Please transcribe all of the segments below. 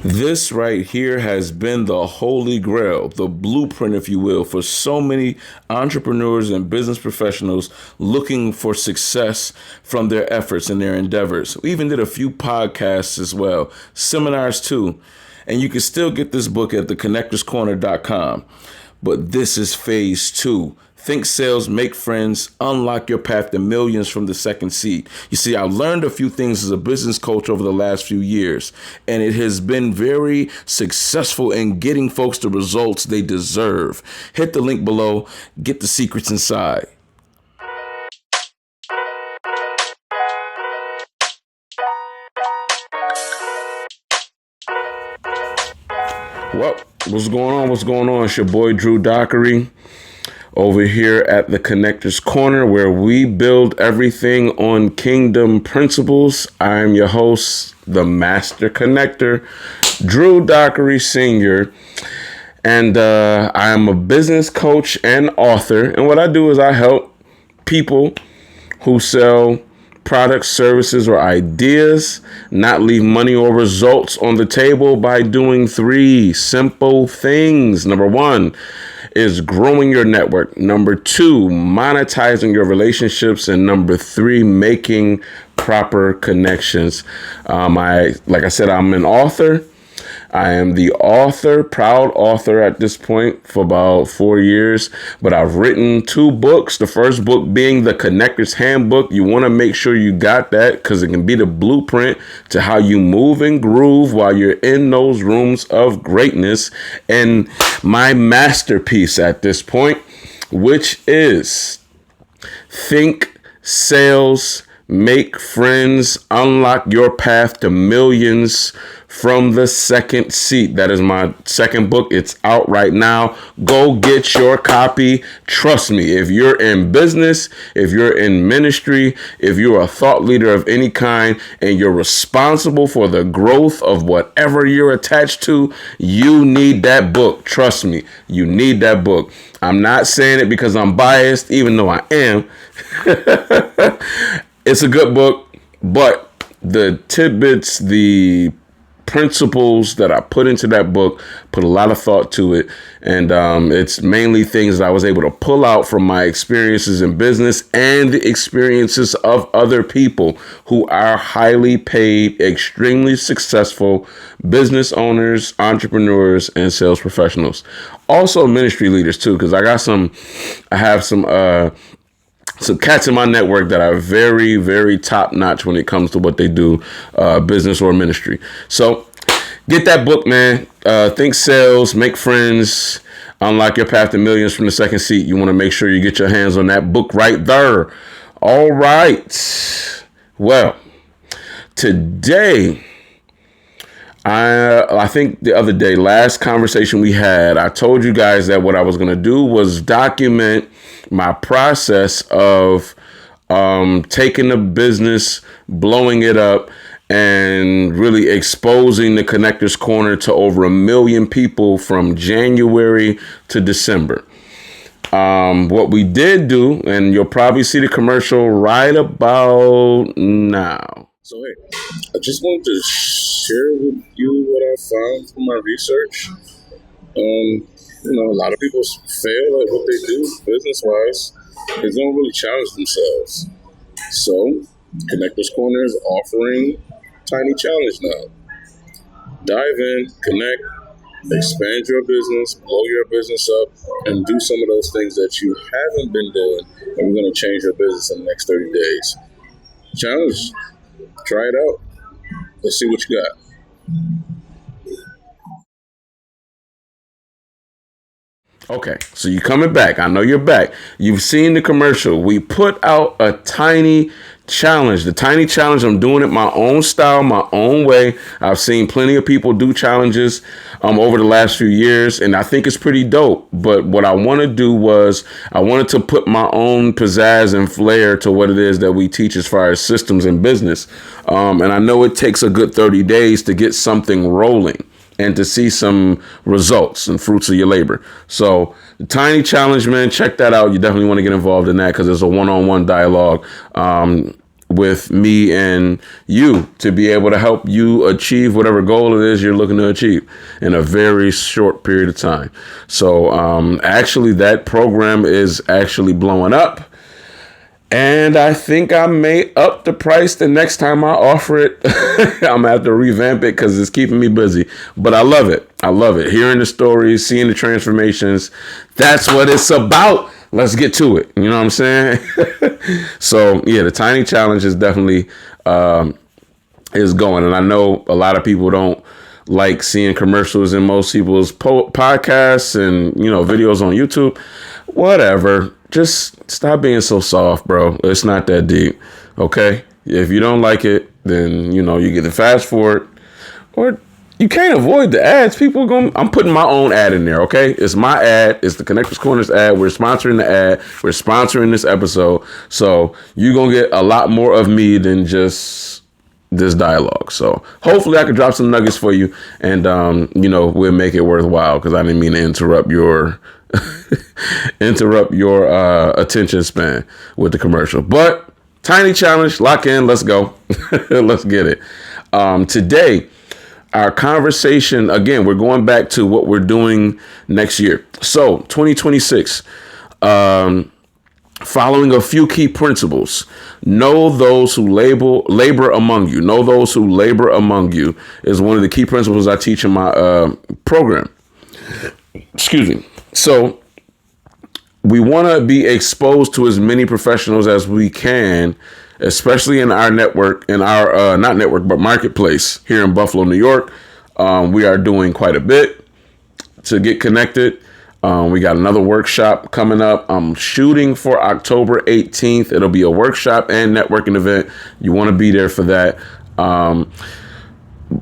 This right here has been the holy grail, the blueprint, if you will, for so many entrepreneurs and business professionals looking for success from their efforts and their endeavors. We even did a few podcasts as well, seminars too. And you can still get this book at theconnectorscorner.com. But this is phase 2. Think sales, make friends, unlock your path to millions from the second seat. You see, I learned a few things as a business coach over the last few years, and it has been very successful in getting folks the results they deserve. Hit the link below, get the secrets inside. Well, what's going on? What's going on? It's your boy, Drew Dockery, over here at the Connectors Corner, where we build everything on kingdom principles. I'm your host, the Master Connector, Drew Dockery Sr., and I am a business coach and author. And what I do is I help people who sell products, services, or ideas not leave money or results on the table by doing 3 simple things. Number 1 is growing your network. Number 2, monetizing your relationships. And number 3, making proper connections. Like I said, I'm an author. I am the author, proud author at this point for about 4 years, but I've written 2 books. The first book being the Connector's Handbook. You want to make sure you got that because it can be the blueprint to how you move and groove while you're in those rooms of greatness. And my masterpiece at this point, which is Think Sales, Make Friends, Unlock Your Path to Millions from the Second Seat. That is my second book. It's out right now. Go get your copy. Trust me, if you're in business, if you're in ministry, if you're a thought leader of any kind, and you're responsible for the growth of whatever you're attached to, you need that book. Trust me, you need that book. I'm not saying it because I'm biased, even though I am. It's a good book, but the tidbits, the principles that I put into that book, put a lot of thought to it. And it's mainly things that I was able to pull out from my experiences in business and the experiences of other people who are highly paid, extremely successful business owners, entrepreneurs, and sales professionals. Also ministry leaders too, because I have some cats in my network that are very, very top notch when it comes to what they do, business or ministry. So get that book, man. Think Sales, Make Friends, Unlock Your Path to Millions from the Second Seat. You want to make sure you get your hands on that book right there. All right. Well, today, I think the other day, last conversation we had, I told you guys that what I was going to do was document my process of taking the business, blowing it up, and really exposing the Connectors Corner to over 1 million people from January to December. What we did do, and you'll probably see the commercial right about now. So, hey, I just wanted to share with you what I found from my research. A lot of people fail at what they do business-wise. They don't really challenge themselves. So, Connectors Corner is offering tiny challenge now. Dive in, connect, expand your business, blow your business up, and do some of those things that you haven't been doing, and we're going to change your business in the next 30 days. Challenge. Try it out. Let's see what you got. Okay, so you're coming back. I know you're back. You've seen the commercial. We put out a tiny challenge. The tiny challenge, I'm doing it my own style, my own way. I've seen plenty of people do challenges over the last few years, and I think it's pretty dope. But what I want to do was I wanted to put my own pizzazz and flair to what it is that we teach as far as systems in business. And I know it takes a good 30 days to get something rolling and to see some results and fruits of your labor. So the tiny challenge, man, check that out. You definitely want to get involved in that because there's a one-on-one dialogue. with me and you to be able to help you achieve whatever goal it is you're looking to achieve in a very short period of time. So actually that program is actually blowing up. And I think I may up the price the next time I offer it. I'm going to have to revamp it because it's keeping me busy. But I love it. I love it. Hearing the stories, seeing the transformations. That's what it's about. Let's get to it. You know what I'm saying? So, yeah, the Tiny Challenge is definitely is going. And I know a lot of people don't like seeing commercials in most people's podcasts and, videos on YouTube. Whatever. Just stop being so soft, bro. It's not that deep. Okay? If you don't like it, then, you get to fast forward. Or you can't avoid the ads. People I'm putting my own ad in there, okay? It's my ad. It's the Connectors Corners ad. We're sponsoring the ad. We're sponsoring this episode. So you're going to get a lot more of me than just this dialogue. So hopefully I can drop some nuggets for you and, we'll make it worthwhile because I didn't mean to interrupt your attention span with the commercial. But Tiny Challenge, lock in. Let's go. Let's get it. Today, our conversation, again, we're going back to what we're doing next year. So 2026, following a few key principles. Know those who labor among you. Know those who labor among you is one of the key principles I teach in my program. Excuse me. So we want to be exposed to as many professionals as we can, especially in our network, in our not network, but marketplace here in Buffalo, New York. We are doing quite a bit to get connected. We got another workshop coming up. I'm shooting for October 18th. It'll be a workshop and networking event. You want to be there for that.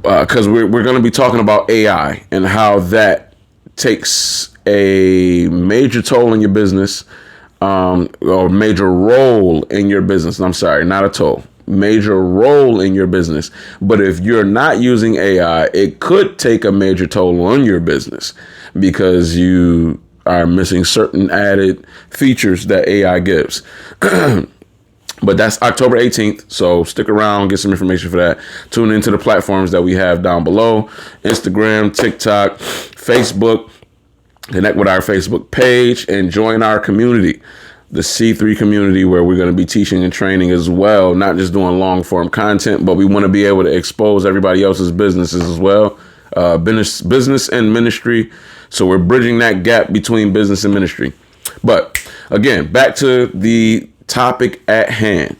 Because we're going to be talking about AI and how that takes a major toll in your business, or major role in your business. I'm sorry, not a toll. Major role in your business. But if you're not using AI, it could take a major toll on your business because you are missing certain added features that AI gives. But that's October 18th. So stick around, get some information for that. Tune into the platforms that we have down below: Instagram, TikTok, Facebook. Connect with our Facebook page and join our community, the C3 community, where we're going to be teaching and training as well, not just doing long form content, but we want to be able to expose everybody else's businesses as well, business and ministry. So we're bridging that gap between business and ministry. But again, back to the topic at hand.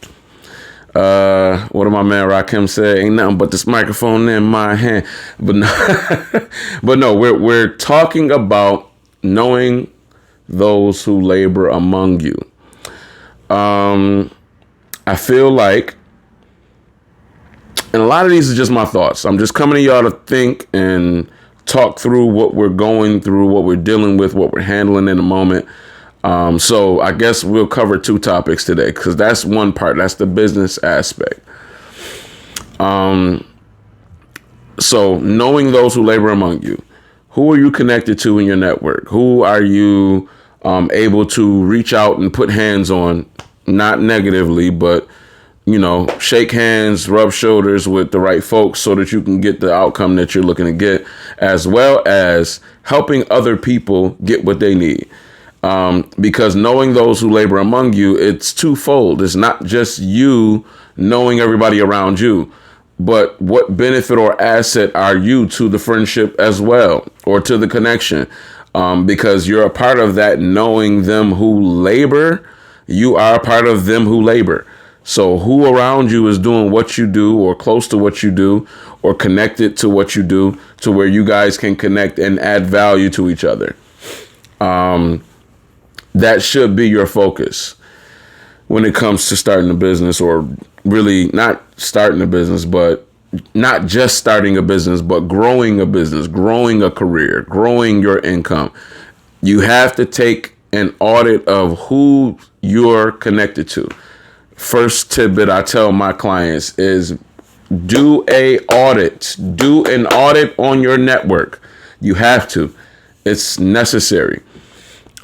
What did my man Rakim say? Ain't nothing but this microphone in my hand. But no, we're talking about knowing those who labor among you. I feel like, and a lot of these are just my thoughts. I'm just coming to y'all to think and talk through what we're going through, what we're dealing with, what we're handling in the moment. So I guess we'll cover two topics today because that's one part. That's the business aspect. So knowing those who labor among you. Who are you connected to in your network? Who are you able to reach out and put hands on, not negatively, but, shake hands, rub shoulders with the right folks so that you can get the outcome that you're looking to get, as well as helping other people get what they need. Because knowing those who labor among you, it's twofold. It's not just you knowing everybody around you, but what benefit or asset are you to the friendship as well, or to the connection? Because you're a part of that knowing them who labor. You are a part of them who labor. So who around you is doing what you do or close to what you do or connected to what you do to where you guys can connect and add value to each other. That should be your focus when it comes to starting a business, or really not starting a business, but not just starting a business, but growing a business, growing a career, growing your income. You have to take an audit of who you're connected to. First tidbit I tell my clients is do an audit on your network. You have to. It's necessary.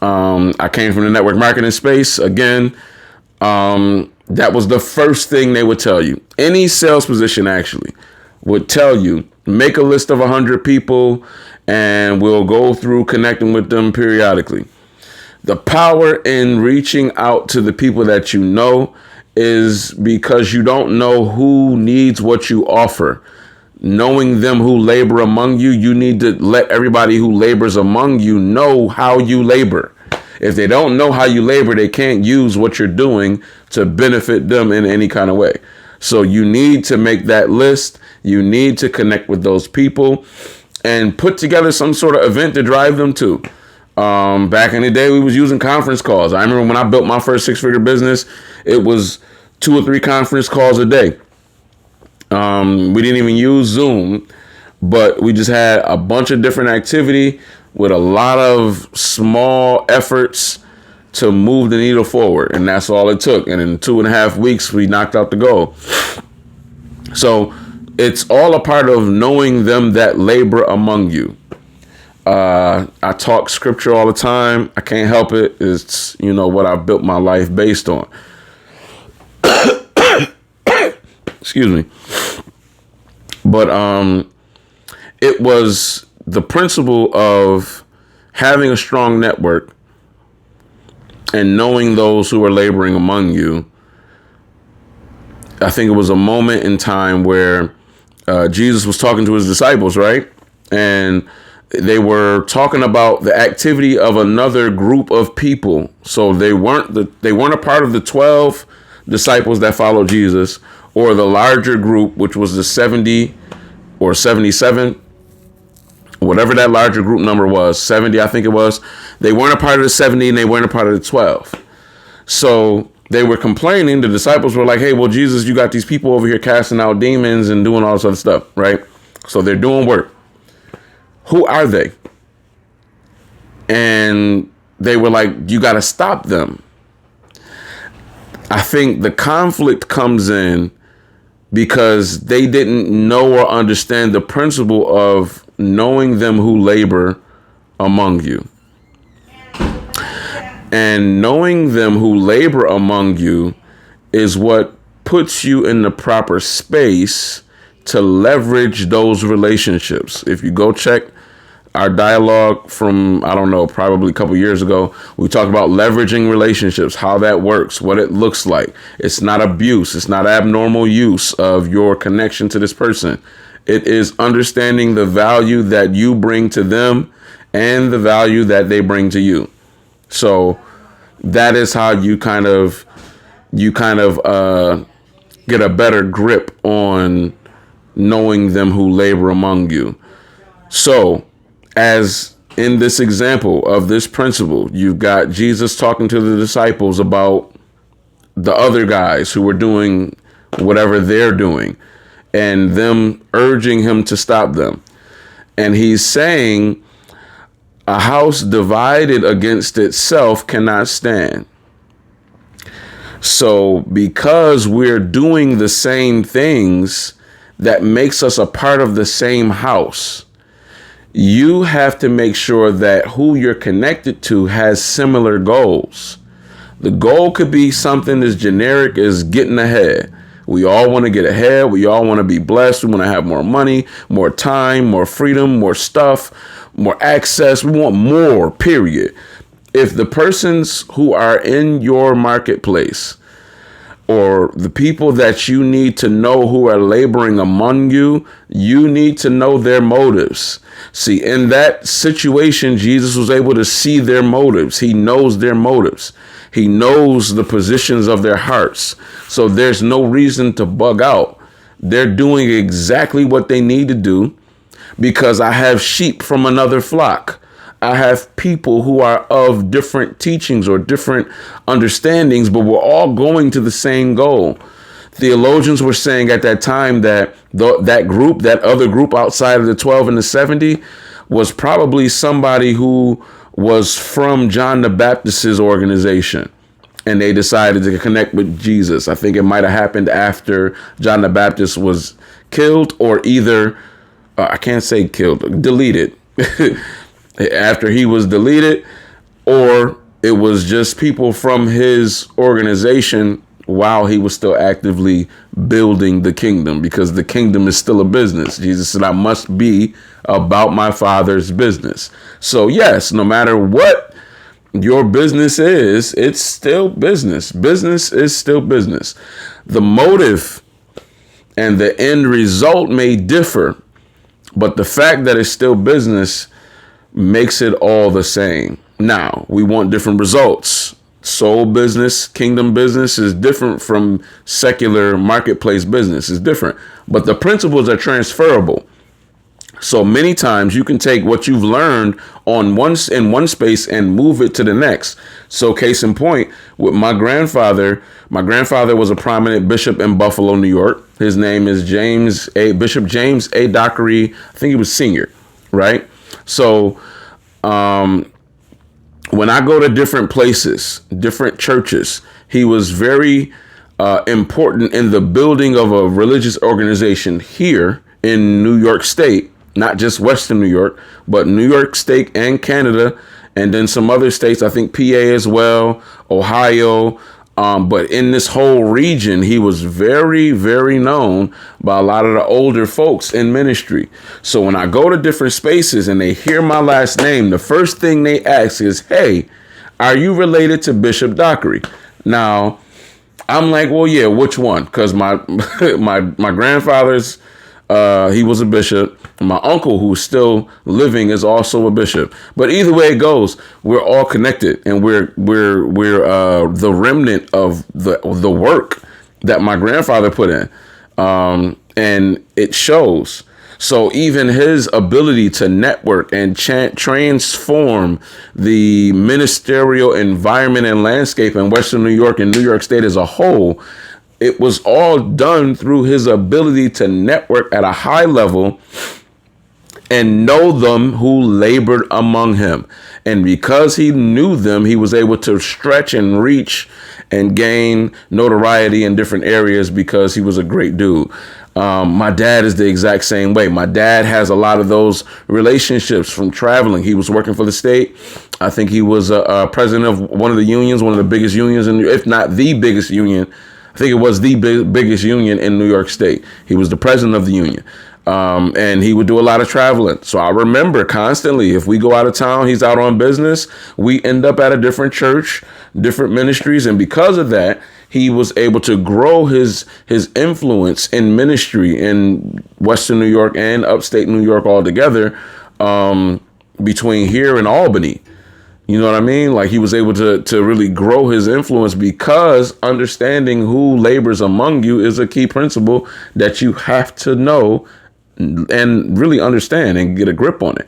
I came from the network marketing space. Again, That was the first thing they would tell you. Any sales position actually would tell you, make a list of 100 people and we'll go through connecting with them periodically. The power in reaching out to the people that you know is because you don't know who needs what you offer. Knowing them who labor among you, you need to let everybody who labors among you know how you labor. If they don't know how you labor, they can't use what you're doing to benefit them in any kind of way. So you need to make that list. You need to connect with those people and put together some sort of event to drive them to. Back in the day, we was using conference calls. I remember when I built my first 6-figure business, it was 2 or 3 conference calls a day. We didn't even use Zoom, but we just had a bunch of different activity with a lot of small efforts to move the needle forward. And that's all it took. And in 2.5 weeks, we knocked out the goal. So it's all a part of knowing them that labor among you. I talk scripture all the time. I can't help it. It's, what I built my life based on. Excuse me. But it was the principle of having a strong network and knowing those who are laboring among you. I think it was a moment in time where Jesus was talking to his disciples, right? And they were talking about the activity of another group of people. So they weren't a part of the 12 disciples that followed Jesus, or the larger group, which was the 70 or 77, whatever that larger group number was, 70, I think it was. They weren't a part of the 70 and they weren't a part of the 12. So they were complaining. The disciples were like, hey, well, Jesus, you got these people over here casting out demons and doing all this other stuff, right? So they're doing work. Who are they? And they were like, you got to stop them. I think the conflict comes in because they didn't know or understand the principle of knowing them who labor among you. And knowing them who labor among you is what puts you in the proper space to leverage those relationships. If you go check our dialogue from, I don't know, probably a couple years ago, we talked about leveraging relationships, how that works, what it looks like. It's not abuse. It's not abnormal use of your connection to this person. It is understanding the value that you bring to them and the value that they bring to you. So that is how you kind of get a better grip on knowing them who labor among you. So, as in this example of this principle, you've got Jesus talking to the disciples about the other guys who were doing whatever they're doing and them urging him to stop them. And he's saying, a house divided against itself cannot stand. So because we're doing the same things, that makes us a part of the same house. You have to make sure that who you're connected to has similar goals. The goal could be something as generic as getting ahead. We all want to get ahead. We all want to be blessed. We want to have more money, more time, more freedom, more stuff, more access. We want more, period. If the persons who are in your marketplace or the people that you need to know who are laboring among you, you need to know their motives. See, in that situation, Jesus was able to see their motives. He knows their motives. He knows the positions of their hearts. So there's no reason to bug out. They're doing exactly what they need to do because I have sheep from another flock. I have people who are of different teachings or different understandings, but we're all going to the same goal. Theologians were saying at that time that that other group outside of the 12 and the 70 was probably somebody who was from John the Baptist's organization. And they decided to connect with Jesus. I think it might have happened after John the Baptist was killed, or either, I can't say killed, deleted. After he was deleted, or it was just people from his organization while he was still actively building the kingdom, because the kingdom is still a business. Jesus said, I must be about my Father's business. So yes, no matter what your business is, it's still business. Business is still business. The motive and the end result may differ, but the fact that it's still business makes it all the same. Now, we want different results. Soul business, kingdom business is different from secular marketplace business. It's different, but the principles are transferable. So many times you can take what you've learned in one space and move it to the next. So case in point, with my grandfather was a prominent bishop in Buffalo, New York. His name is Bishop James A. Dockery. I think he was senior, right? So when I go to different places, different churches, he was very important in the building of a religious organization here in New York State. Not just Western New York, but New York State and Canada, and then some other states, I think PA as well, Ohio. But in this whole region, he was very, very known by a lot of the older folks in ministry. So when I go to different spaces and they hear my last name, the first thing they ask is, hey, are you related to Bishop Dockery? Now, I'm like, well, yeah, which one? Because my my grandfather's he was a bishop. My uncle, who's still living, is also a bishop. But either way it goes, we're all connected, and we're the remnant of the work that my grandfather put in, and it shows. So even his ability to network and transform the ministerial environment and landscape in Western New York and New York State as a whole, it was all done through his ability to network at a high level and know them who labored among him. And because he knew them, he was able to stretch and reach and gain notoriety in different areas because he was a great dude. My dad is the exact same way. My dad has a lot of those relationships from traveling. He was working for the state. I think he was a president of one of the unions, one of the biggest unions, if not the biggest union. I think it was the biggest union in New York State. He was the president of the union. And he would do a lot of traveling. So I remember constantly, if we go out of town, he's out on business, we end up at a different church, different ministries. And because of that, he was able to grow his influence in ministry in Western New York and upstate New York altogether, between here and Albany. You know what I mean? Like, he was able to really grow his influence because understanding who labors among you is a key principle that you have to know and really understand and get a grip on it.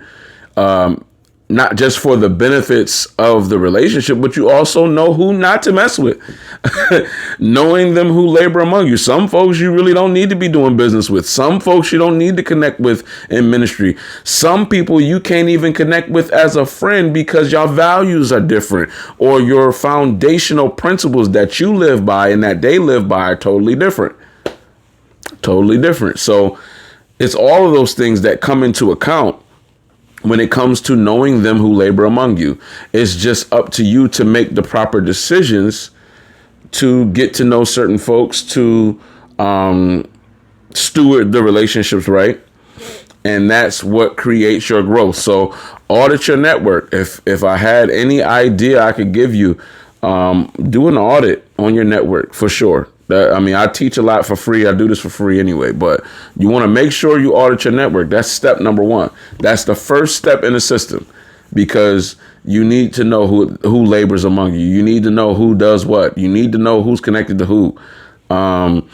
Not just for the benefits of the relationship, but you also know who not to mess with. Knowing them who labor among you. Some folks you really don't need to be doing business with. Some folks you don't need to connect with in ministry. Some people you can't even connect with as a friend because your values are different, or your foundational principles that you live by and that they live by are totally different. Totally different. So it's all of those things that come into account when it comes to knowing them who labor among you. It's just up to you to make the proper decisions to get to know certain folks, to steward the relationships right. And that's what creates your growth. So audit your network. If I had any idea I could give you, do an audit on your network for sure. I teach a lot for free. I do this for free anyway, but you want to make sure you audit your network. That's step number one. That's the first step in the system, because you need to know who labors among you. You need to know who does what. You need to know who's connected to who. And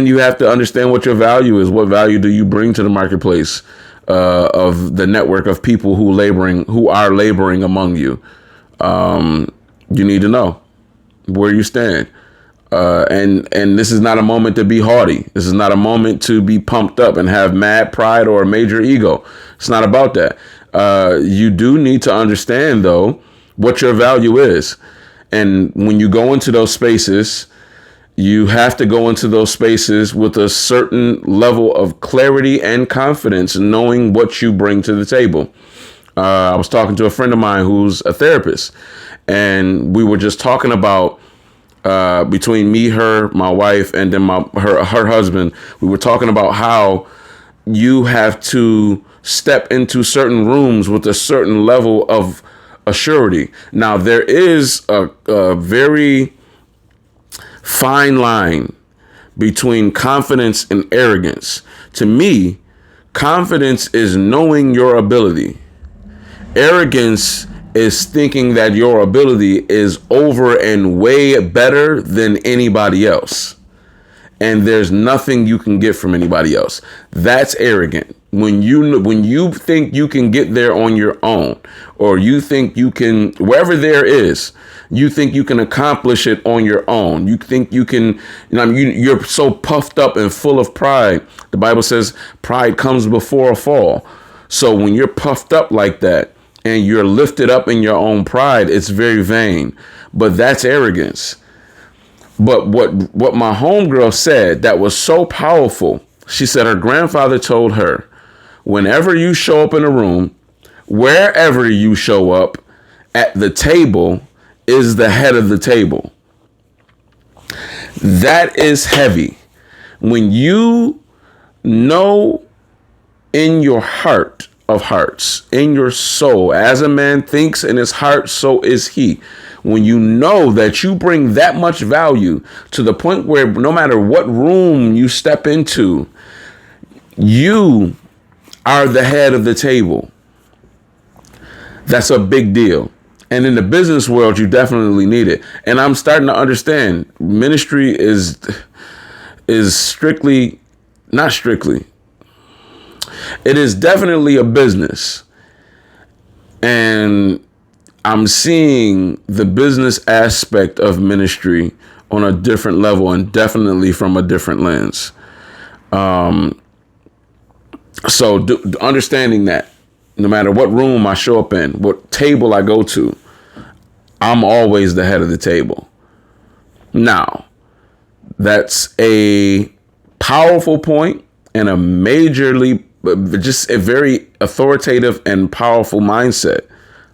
you have to understand what your value is. What value do you bring to the marketplace of the network of people who are laboring among you? You need to know where you stand. And this is not a moment to be haughty. This is not a moment to be pumped up and have mad pride or a major ego. It's not about that. You do need to understand, though, what your value is. And when you go into those spaces, you have to go into those spaces with a certain level of clarity and confidence, knowing what you bring to the table. I was talking to a friend of mine who's a therapist, and we were just talking about between me, her, my wife, and then her husband. We were talking about how you have to step into certain rooms with a certain level of assurity. Now, there is a very fine line between confidence and arrogance. To me, confidence is knowing your ability. Arrogance is thinking that your ability is over and way better than anybody else, and there's nothing you can get from anybody else. That's arrogant. When you think you can get there on your own, or you think you can, wherever there is, you think you can accomplish it on your own. You think you can, you're so puffed up and full of pride. The Bible says pride comes before a fall. So when you're puffed up like that and you're lifted up in your own pride, it's very vain. But that's arrogance. But what my homegirl said that was so powerful, she said her grandfather told her, whenever you show up in a room, wherever you show up, at the table is the head of the table. That is heavy. When you know in your heart of hearts, in your soul, as a man thinks in his heart, so is he. When you know that you bring that much value to the point where no matter what room you step into, you are the head of the table. That's a big deal. And in the business world, you definitely need it. And I'm starting to understand ministry is strictly, not strictly. It is definitely a business. And I'm seeing the business aspect of ministry on a different level and definitely from a different lens. So understanding that no matter what room I show up in, what table I go to, I'm always the head of the table. Now, that's a powerful point and just a very authoritative and powerful mindset.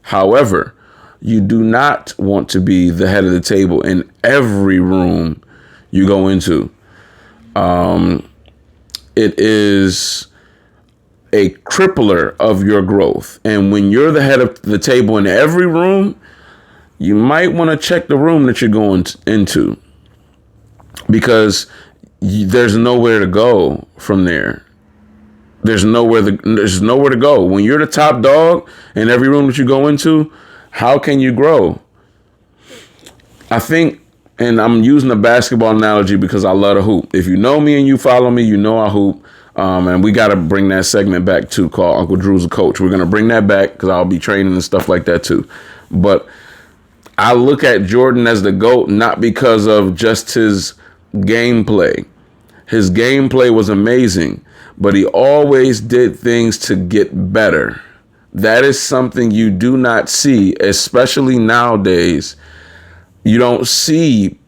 However, you do not want to be the head of the table in every room you go into. It is a crippler of your growth. And when you're the head of the table in every room, you might want to check the room that you're going into, because there's nowhere to go from there. There's nowhere to go. When you're the top dog in every room that you go into, how can you grow? I think, and I'm using a basketball analogy because I love to hoop. If you know me and you follow me, you know I hoop. And we got to bring that segment back too, called Uncle Drew's a Coach. We're going to bring that back because I'll be training and stuff like that too. But I look at Jordan as the GOAT, not because of just his gameplay. His gameplay was amazing, but he always did things to get better. That is something you do not see, especially nowadays. You don't see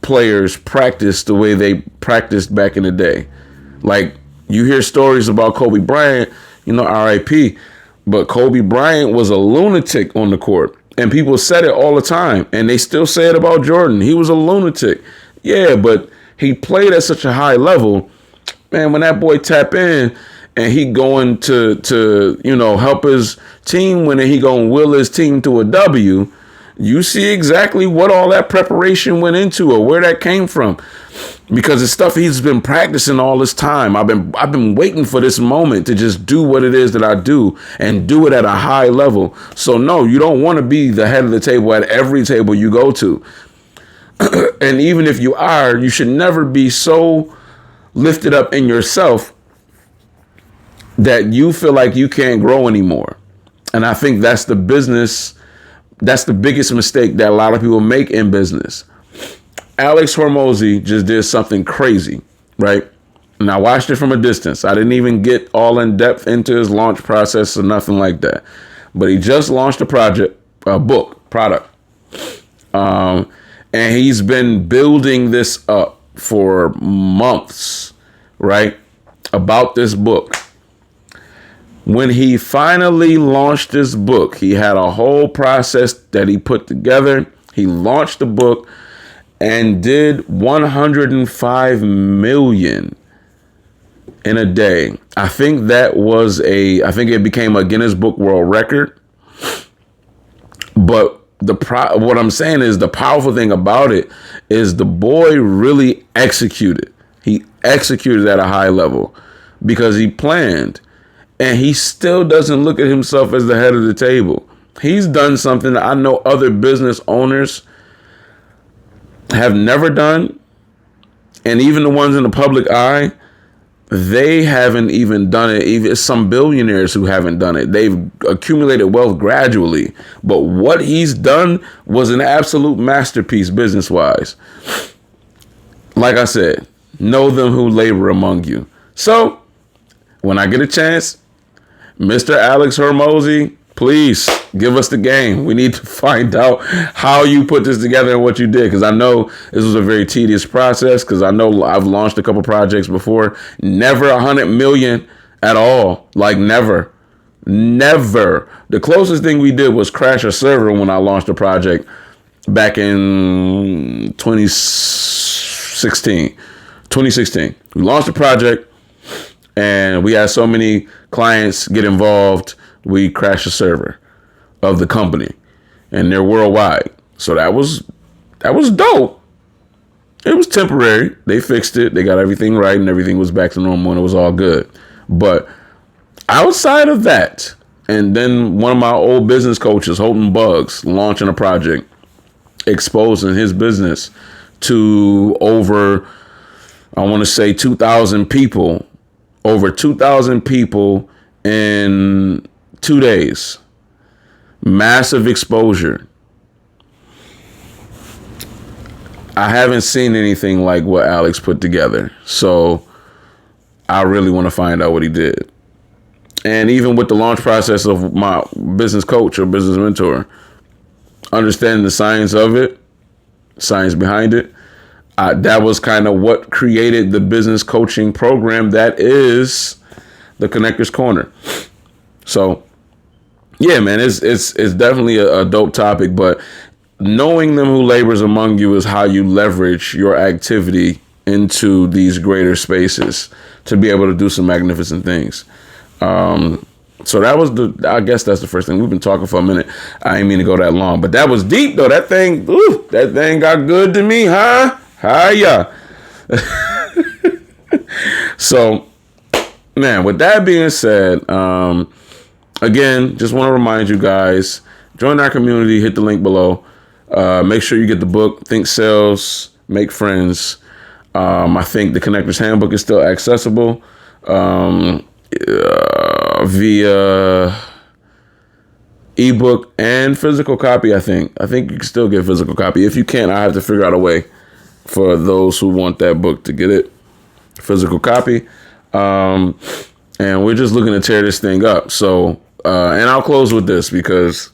players practice the way they practiced back in the day. Like, you hear stories about Kobe Bryant, RIP, but Kobe Bryant was a lunatic on the court. And people said it all the time, and they still say it about Jordan. He was a lunatic. Yeah, but he played at such a high level. Man, when that boy tap in and he going to help his team win, and he going to will his team to a W, you see exactly what all that preparation went into or where that came from. Because it's stuff he's been practicing all this time. I've been waiting for this moment to just do what it is that I do and do it at a high level. So no, you don't want to be the head of the table at every table you go to. And even if you are, you should never be so lifted up in yourself that you feel like you can't grow anymore. And I think that's the biggest mistake that a lot of people make in business. Alex Hormozy just did something crazy, right? And I watched it from a distance. I didn't even get all in depth into his launch process or nothing like that. But he just launched a product. And he's been building this up for months, right? About this book. When he finally launched this book, he had a whole process that he put together. He launched the book. and did 105 million in a day. I think it became a Guinness Book World Record. But what I'm saying is the powerful thing about it is the boy really executed. He executed at a high level because he planned, and he still doesn't look at himself as the head of the table. He's done something that I know other business owners have never done. And even the ones in the public eye, they haven't even done it. Even some billionaires who haven't done it. They've accumulated wealth gradually. But what he's done was an absolute masterpiece business-wise. Like I said, know them who labor among you. So, when I get a chance, Mr. Alex Hormozy, please give us the game. We need to find out how you put this together and what you did, because I know this was a very tedious process, because I know I've launched a couple projects before. Never 100 million at all. Like never. The closest thing we did was crash a server when I launched a project back in 2016. We launched a project and we had so many clients get involved, we crashed a server of the company, and they're worldwide. So that was dope. It was temporary. They fixed it. They got everything right, and everything was back to normal, and it was all good. But outside of that, and then one of my old business coaches, Holton Bugs, launching a project, exposing his business to over, I want to say 2,000 people, over 2,000 people in 2 days. Massive exposure. I haven't seen anything like what Alex put together. So I really want to find out what he did. And even with the launch process of my business coach or business mentor, understanding the science of it, science behind it, that was kind of what created the business coaching program that is the Connector's Corner. So, yeah, man, it's definitely a dope topic, but knowing them who labors among you is how you leverage your activity into these greater spaces to be able to do some magnificent things. So that was I guess that's the first thing. We've been talking for a minute. I ain't mean to go that long, but that was deep though. That thing got good to me, huh? Hiya. So, man, with that being said, again, just want to remind you guys, join our community, hit the link below. Make sure you get the book, Think Sales, Make Friends. I think the Connector's Handbook is still accessible via ebook and physical copy, I think. I think you can still get physical copy. If you can't, I have to figure out a way for those who want that book to get it. Physical copy. And we're just looking to tear this thing up. So, and I'll close with this because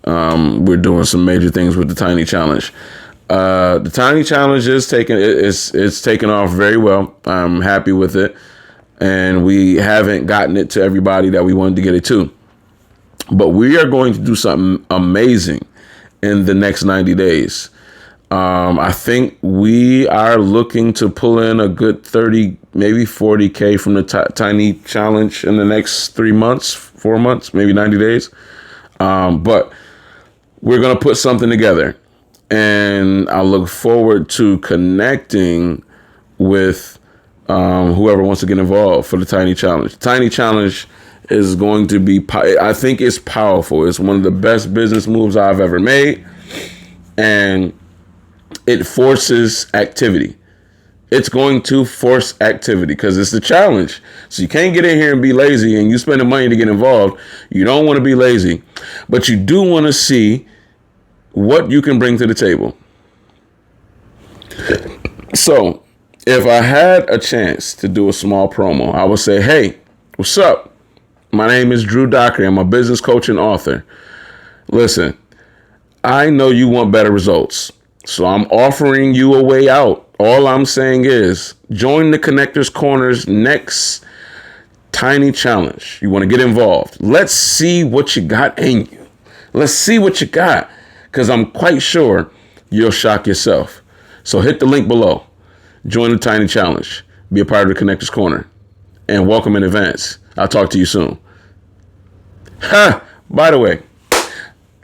we're doing some major things with the Tiny Challenge. The Tiny Challenge is taking off very well. I'm happy with it. And we haven't gotten it to everybody that we wanted to get it to. But we are going to do something amazing in the next 90 days. I think we are looking to pull in a good 30, maybe 40K from the Tiny Challenge in the next 3 months, 4 months, maybe 90 days. But we're going to put something together. And I look forward to connecting with whoever wants to get involved for the Tiny Challenge. Tiny Challenge is going to be, I think it's powerful. It's one of the best business moves I've ever made. And it forces activity. It's going to force activity because it's a challenge. So you can't get in here and be lazy and you spending money to get involved. You don't want to be lazy, but you do want to see what you can bring to the table. So if I had a chance to do a small promo, I would say, hey, what's up? My name is Drew Dockery. I'm a business coach and author. Listen, I know you want better results. So I'm offering you a way out. All I'm saying is join the Connector's Corner's next Tiny Challenge. You want to get involved. Let's see what you got in you. Let's see what you got. Because I'm quite sure you'll shock yourself. So hit the link below. Join the Tiny Challenge. Be a part of the Connectors Corner. And welcome in advance. I'll talk to you soon. Ha! By the way,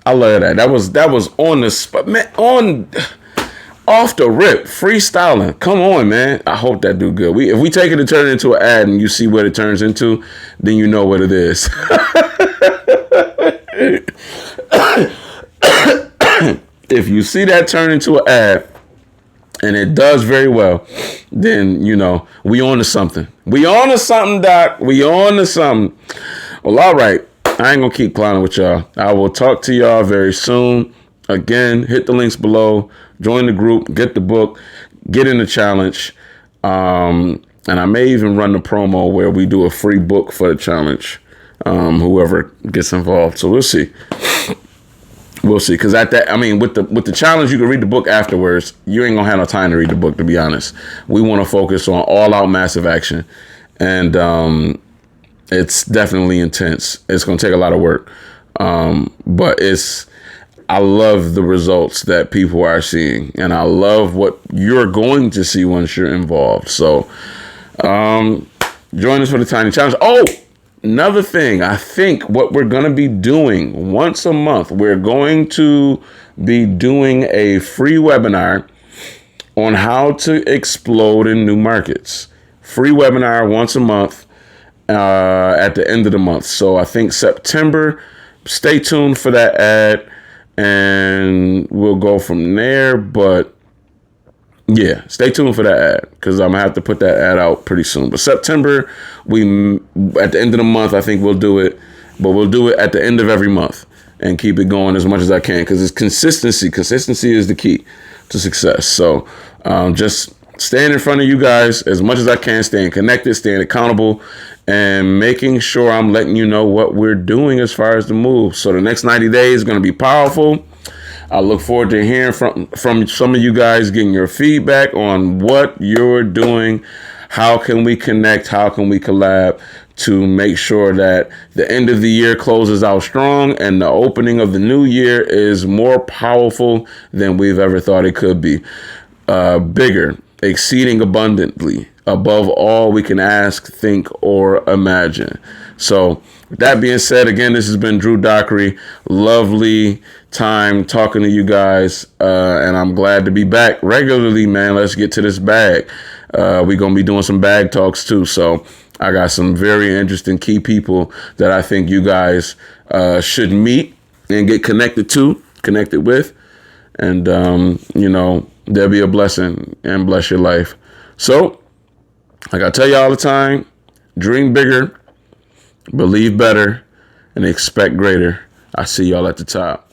I love that. That was on the spot, man. Off the rip, freestyling. Come on, man. I hope that do good. If we take it and turn it into an ad, and you see what it turns into, then you know what it is. If you see that turn into an ad, and it does very well, then, you know, we on to something. We on to something, Doc. We on to something. Well, all right. I ain't going to keep clowning with y'all. I will talk to y'all very soon. Again, hit the links below. Join the group. Get the book. Get in the challenge. And I may even run the promo where we do a free book for the challenge. Whoever gets involved. So we'll see. We'll see, because with the challenge, you can read the book afterwards. You ain't gonna have no time to read the book, to be honest. We want to focus on all-out massive action, and it's definitely intense. It's gonna take a lot of work, but I love the results that people are seeing, and I love what you're going to see once you're involved. So, join us for the Tiny Challenge. Oh! Another thing, I think what we're going to be doing once a month, we're going to be doing a free webinar on how to explode in new markets. Free webinar once a month at the end of the month. So I think September, stay tuned for that ad and we'll go from there. But yeah, stay tuned for that ad because I'm going to have to put that ad out pretty soon. But September, at the end of the month, I think we'll do it. But we'll do it at the end of every month and keep it going as much as I can because it's consistency. Consistency is the key to success. So just staying in front of you guys as much as I can, staying connected, staying accountable, and making sure I'm letting you know what we're doing as far as the move. So the next 90 days is going to be powerful. I look forward to hearing from some of you guys, getting your feedback on what you're doing. How can we connect? How can we collab to make sure that the end of the year closes out strong and the opening of the new year is more powerful than we've ever thought it could be? Bigger, exceeding abundantly, above all we can ask, think, or imagine. So with that being said, again, this has been Drew Dockery. Lovely time talking to you guys, and I'm glad to be back regularly, man. Let's get to this bag. We're going to be doing some bag talks too. So I got some very interesting key people that I think you guys should meet and get connected with. And, there'll be a blessing and bless your life. So like I tell you all the time, dream bigger, believe better, and expect greater. I see y'all at the top.